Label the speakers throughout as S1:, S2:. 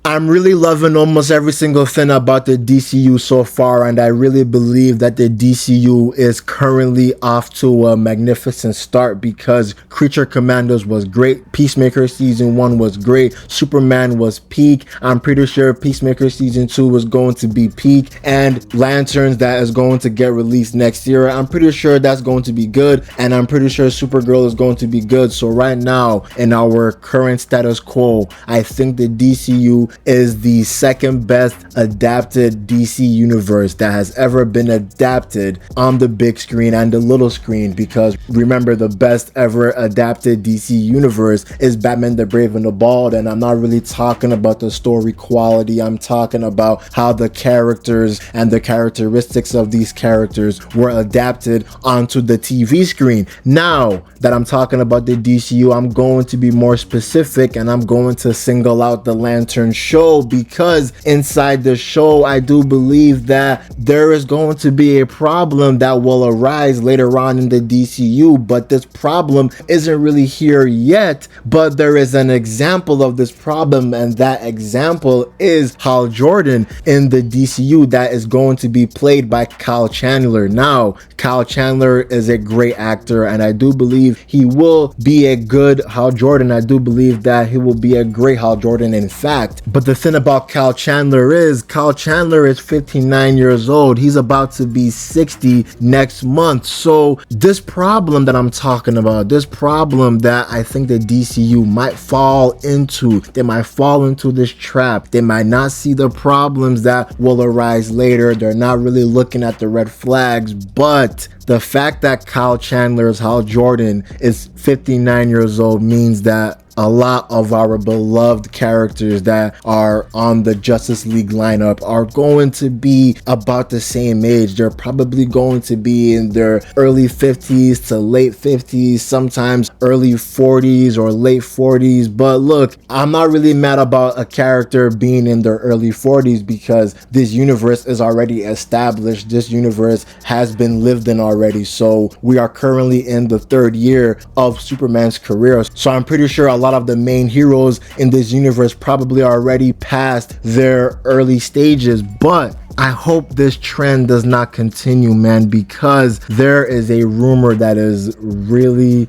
S1: I'm really loving almost every single thing about the DCU so far, and I really believe that the DCU is currently off to a magnificent start because Creature Commandos was great, Peacemaker Season 1 was great, Superman was peak, I'm pretty sure Peacemaker Season 2 was going to be peak, and Lanterns that is going to get released next year, I'm pretty sure that's going to be good, and I'm pretty sure Supergirl is going to be good. So right now, in our current status quo, I think the DCU is the second best adapted DC universe that has ever been adapted on the big screen and the little screen, because remember, the best ever adapted DC universe is Batman the Brave and the Bold, and I'm not really talking about the story quality, I'm talking about how the characters and the characteristics of these characters were adapted onto the TV screen. Now that I'm talking about the DCU, I'm going to be more specific and I'm going to single out the Lantern show, because inside the show I do believe that there is going to be a problem that will arise later on in the DCU, but this problem isn't really here yet, but there is an example of this problem, and that example is Hal Jordan in the DCU that is going to be played by Kyle Chandler. Now, Kyle Chandler is a great actor, and I do believe he will be a good Hal Jordan. I do believe that he will be a great Hal Jordan, in fact. But the thing about Kyle Chandler is 59 years old. He's about to be 60 next month. So this problem that I'm talking about, this problem that I think the DCU might fall into, they might fall into this trap. They might not see the problems that will arise later. They're not really looking at the red flags, but the fact that Kyle Chandler's Hal Jordan is 59 years old means that a lot of our beloved characters that are on the Justice League lineup are going to be about the same age. They're probably going to be in their early 50s to late 50s, sometimes early 40s or late 40s. But look, I'm not really mad about a character being in their early 40s because this universe is already established. This universe has been lived in already. So we are currently in the third year of Superman's career. So I'm pretty sure a lot of the main heroes in this universe probably already passed their early stages, but I hope this trend does not continue, man, because there is a rumor that is really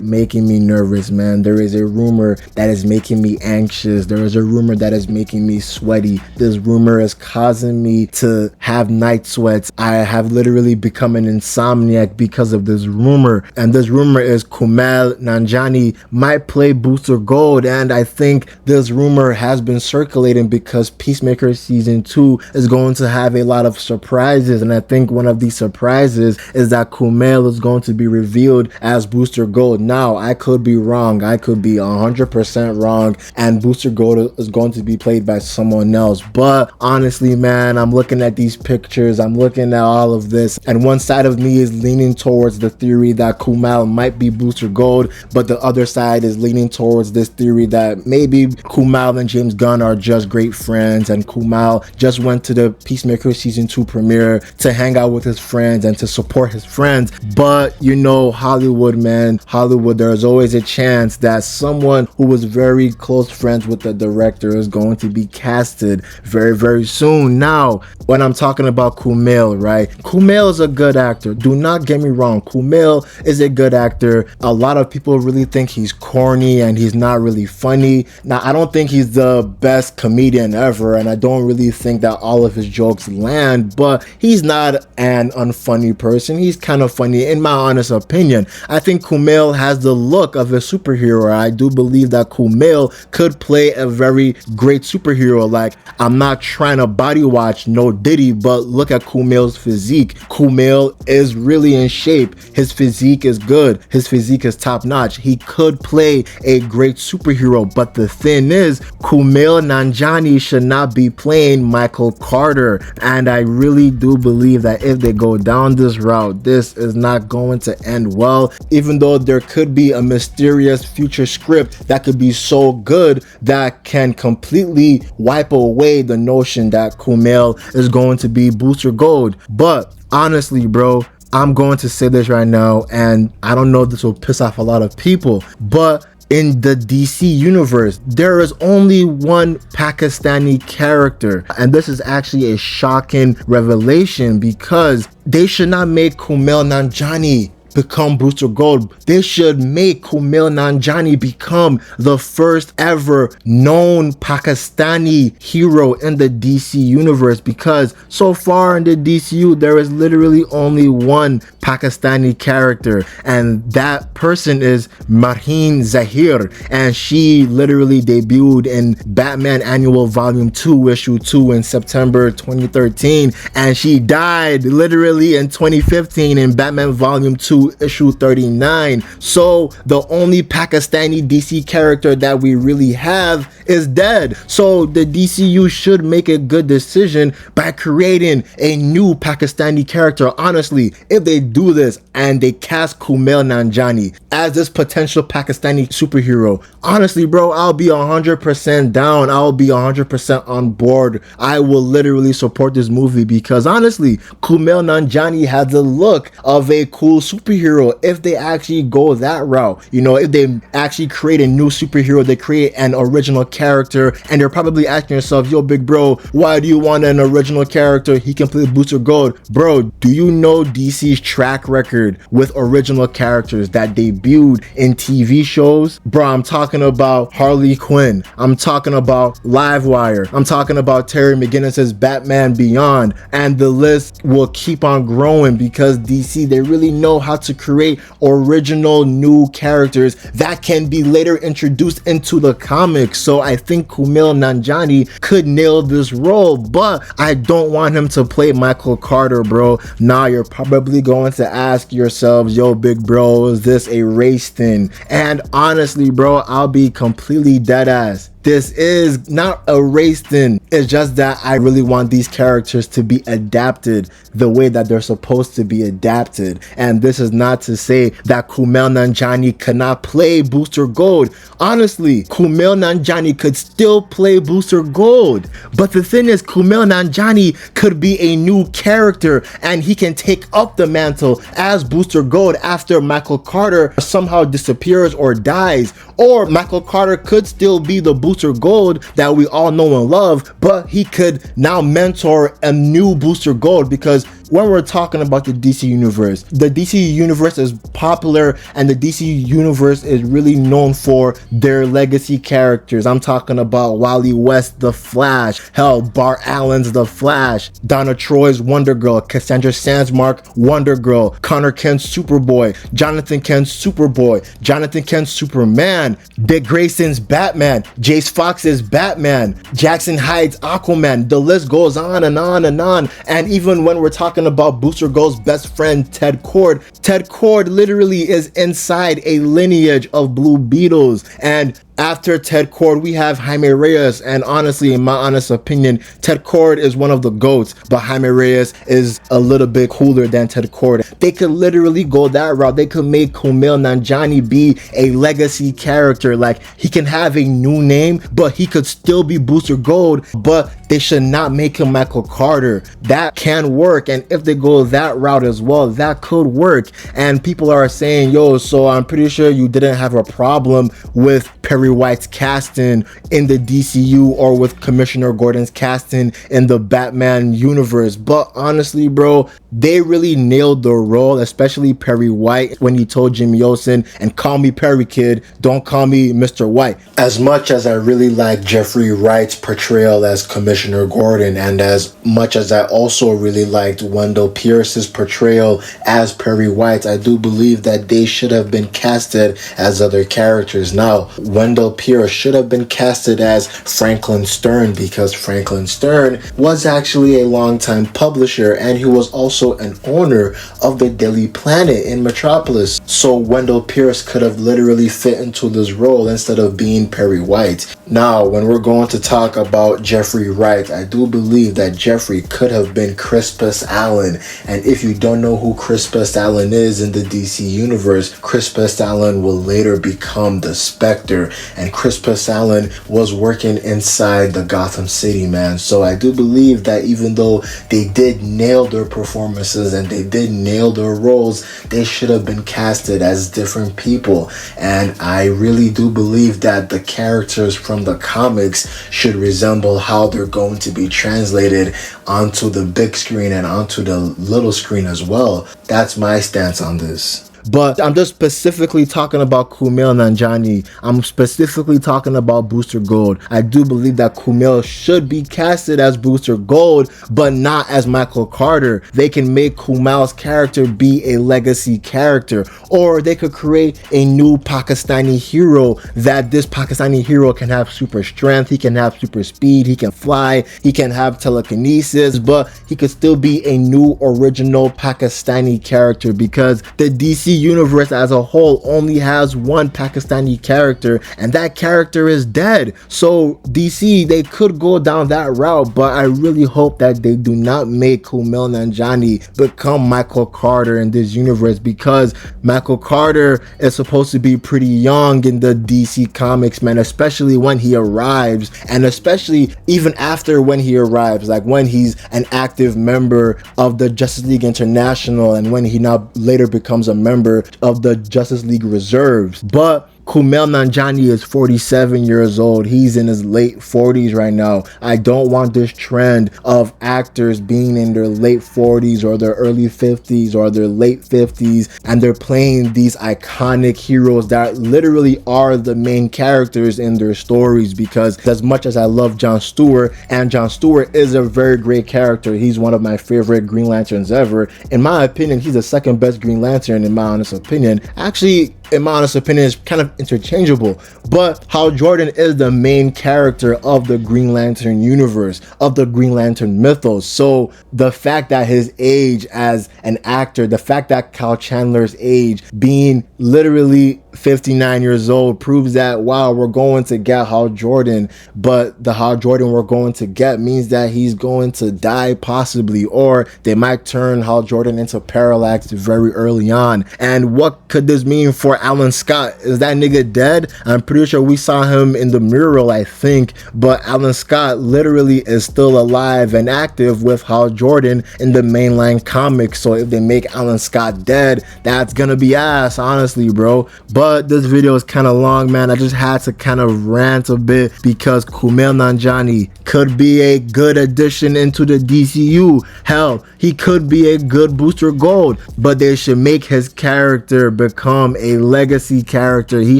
S1: making me nervous, man. There is a rumor that is making me anxious. There is a rumor that is making me sweaty. This rumor is causing me to have night sweats. I have literally become an insomniac because of this rumor, and this rumor is Kumail Nanjani might play Booster Gold, and I think this rumor has been circulating because Peacemaker Season 2 is going to have a lot of surprises, and I think one of these surprises is that Kumail is going to be revealed as Booster Gold. Now, I could be wrong. I could be 100% wrong, and Booster Gold is going to be played by someone else. But honestly, man, I'm looking at these pictures, I'm looking at all of this, and one side of me is leaning towards the theory that Kumail might be Booster Gold, but the other side is leaning towards this theory that maybe Kumail and James Gunn are just great friends, and Kumail just went to the Peacemaker Season 2 premiere to hang out with his friends and to support his friends. But you know, Hollywood, man, Hollywood, there's always a chance that someone who was very close friends with the director is going to be casted very soon. Now, when I'm talking about Kumail, right? Kumail is a good actor. Do not get me wrong. Kumail is a good actor. A lot of people really think he's corny and he's not really funny. Now, I don't think he's the best comedian ever, and I don't really think that all of his jokes land, but he's not an unfunny person. He's kind of funny, in my honest opinion. I think Kumail has the look of a superhero. I do believe that Kumail could play a very great superhero. Like, I'm not trying to body watch No Diddy, but look at Kumail's physique. Kumail is really in shape. His physique is good. His physique is top notch. He could play a great superhero, but the thing is, Kumail Nanjani should not be playing Michael Carter, and I really do believe that if they go down this route, this is not going to end well, even though there could be a mysterious future script that could be so good that can completely wipe away the notion that Kumail is going to be Booster Gold. But honestly, bro, I'm going to say this right now, and I don't know if this will piss off a lot of people, but in the DC universe, there is only one Pakistani character. And this is actually a shocking revelation because they should not make Kumail Nanjani become Booster Gold. They should make Kumail Nanjiani become the first ever known Pakistani hero in the DC universe, because so far in the DCU there is literally only one Pakistani character, and that person is Marheen Zahir, and she literally debuted in Batman Annual Volume 2 Issue 2 in September 2013, and she died literally in 2015 in Batman Volume 2 Issue 39. So the only Pakistani DC character that we really have is dead. So the DCU should make a good decision by creating a new Pakistani character. Honestly, if they do this and they cast Kumail Nanjiani as this potential Pakistani superhero, honestly bro, I'll be 100% down. I'll be 100% on board. I will literally support this movie because honestly, Kumail Nanjiani has the look of a cool superhero. If they actually go that route, you know, if they actually create a new superhero, they create an original character, and they're probably asking yourself, yo big bro, why do you want an original character? He can play Booster Gold. Bro, do you know DC's track record with original characters that debuted in TV shows? Bro, I'm talking about Harley Quinn, I'm talking about Livewire, I'm talking about Terry McGinnis's Batman Beyond, and the list will keep on growing because DC, they really know how to create original new characters that can be later introduced into the comics. So I think Kumail Nanjiani could nail this role, but I don't want him to play Michael Carter, bro. Now you're probably going to ask yourselves, yo big bro, is this a race thing? And honestly bro, I'll be completely dead ass. This is not a race thing. It's just that I really want these characters to be adapted the way that they're supposed to be adapted. And this is not to say that Kumail Nanjiani cannot play Booster Gold. Honestly, Kumail Nanjiani could still play Booster Gold. But the thing is, Kumail Nanjiani could be a new character and he can take up the mantle as Booster Gold after Michael Carter somehow disappears or dies. Or Michael Carter could still be the Booster Gold that we all know and love, but he could now mentor a new Booster Gold, because when we're talking about the DC universe is popular, and the DC universe is really known for their legacy characters. I'm talking about Wally West, the Flash, hell, Bart Allen's the Flash, Donna Troy's Wonder Girl, Cassandra Sandsmark Wonder Girl, Connor Kent's Superboy, Jonathan Kent's Superboy, Jonathan Kent's Superman, Dick Grayson's Batman, Jace Fox's Batman, Jackson Hyde's Aquaman. The list goes on and on and on. And even when we're talking about Booster Gold's best friend Ted Kord literally is inside a lineage of Blue Beetles. And after Ted Kord, we have Jaime Reyes, and honestly, in my honest opinion, Ted Kord is one of the GOATs, but Jaime Reyes is a little bit cooler than Ted Kord. They could literally go that route. They could make Kumail Nanjiani be a legacy character. Like, he can have a new name, but he could still be Booster Gold, but they should not make him Michael Carter. That can work, and if they go that route as well, that could work. And people are saying, yo, so I'm pretty sure you didn't have a problem with Perry White's casting in the DCU or with Commissioner Gordon's casting in the Batman universe. But honestly, bro, they really nailed the role, especially Perry White, when he told Jimmy Olsen, and call me Perry Kid, don't call me Mr. White. As much as I really like Jeffrey Wright's portrayal as Commissioner Gordon, and as much as I also really liked Wendell Pierce's portrayal as Perry White, I do believe that they should have been casted as other characters. Now, Wendell Pierce should have been casted as Franklin Stern, because Franklin Stern was actually a longtime publisher, and he was also an owner of the Daily Planet in Metropolis. So Wendell Pierce could have literally fit into this role instead of being Perry White. Now, when we're going to talk about Jeffrey Wright, I do believe that Jeffrey could have been Crispus Allen. And if you don't know who Crispus Allen is in the DC universe, Crispus Allen will later become the Spectre. And Crispus Allen was working inside the Gotham City, man. So I do believe that even though they did nail their performance performances and they did nail their roles, they should have been casted as different people. And I really do believe that the characters from the comics should resemble how they're going to be translated onto the big screen and onto the little screen as well. That's my stance on this. But I'm just specifically talking about Kumail Nanjani. I'm specifically talking about Booster Gold. I do believe that Kumail should be casted as Booster Gold, but not as Michael Carter. They can make Kumail's character be a legacy character, or they could create a new Pakistani hero that this Pakistani hero can have super strength, he can have super speed, he can fly, he can have telekinesis, but he could still be a new original Pakistani character, because the DC universe as a whole only has one Pakistani character, and that character is dead. So DC, they could go down that route, but I really hope that they do not make Kumail Nanjiani become Michael Carter in this universe, because Michael Carter is supposed to be pretty young in the DC comics, man, especially when he arrives, and especially even after when he arrives, like when he's an active member of the Justice League International and when he now later becomes a member of the Justice League Reserves. But Kumail Nanjiani is 47 years old. He's in his late 40s right now. I don't want this trend of actors being in their late 40s or their early 50s or their late 50s, and they're playing these iconic heroes that literally are the main characters in their stories. Because as much as I love John Stewart, and John Stewart is a very great character, he's one of my favorite Green Lanterns ever. In my opinion, he's the second best Green Lantern, in my honest opinion. Actually, in my honest opinion, is kind of interchangeable. But Hal Jordan is the main character of the Green Lantern universe, of the Green Lantern mythos. So the fact that his age as an actor, the fact that Kyle Chandler's age being literally 59 years old proves that, wow, we're going to get Hal Jordan, but the Hal Jordan we're going to get means that he's going to die possibly, or they might turn Hal Jordan into Parallax very early on. And what could this mean for Alan Scott? Is that nigga dead? I'm pretty sure we saw him in the mural, I think, but Alan Scott literally is still alive and active with Hal Jordan in the mainline comics. So if they make Alan Scott dead, that's gonna be ass, honestly, bro. But this video is kind of long, man. I just had to kind of rant a bit because Kumail Nanjiani could be a good addition into the DCU. Hell, he could be a good Booster Gold, but they should make his character become a legacy character. He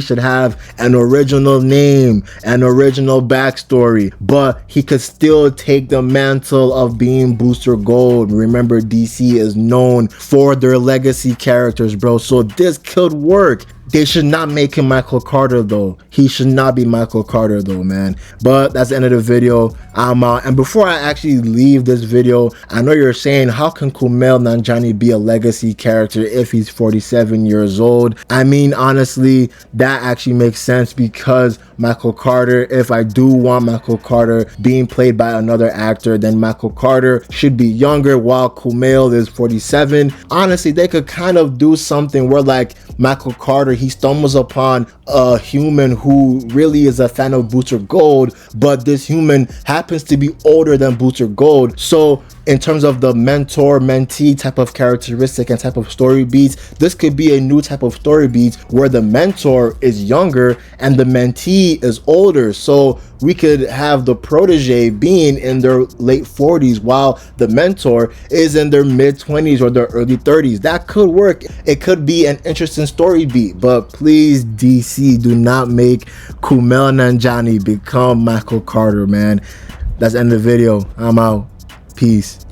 S1: should have an original name, an original backstory, but he could still take the mantle of being Booster Gold. Remember, DC is known for their legacy characters, bro. So this could work. They should not make him Michael Carter though. He should not be Michael Carter though, man. But that's the end of the video. I'm out. And before I actually leave this video, I know you're saying, how can Kumail Nanjiani be a legacy character if he's 47 years old? I mean, honestly, that actually makes sense, because Michael Carter, if I do want Michael Carter being played by another actor, then Michael Carter should be younger while Kumail is 47. Honestly, they could kind of do something where, like, Michael Carter, he stumbles upon a human who really is a fan of Booster Gold, but this human happens to be older than Booster Gold. So in terms of the mentor-mentee type of characteristic and type of story beats, this could be a new type of story beats where the mentor is younger and the mentee is older. So we could have the protege being in their late 40s while the mentor is in their mid 20s or their early 30s. That could work. It could be an interesting story beat, but please, DC, do not make Kumail Nanjiani become Michael Carter, man. That's the end of the video. I'm out. Peace.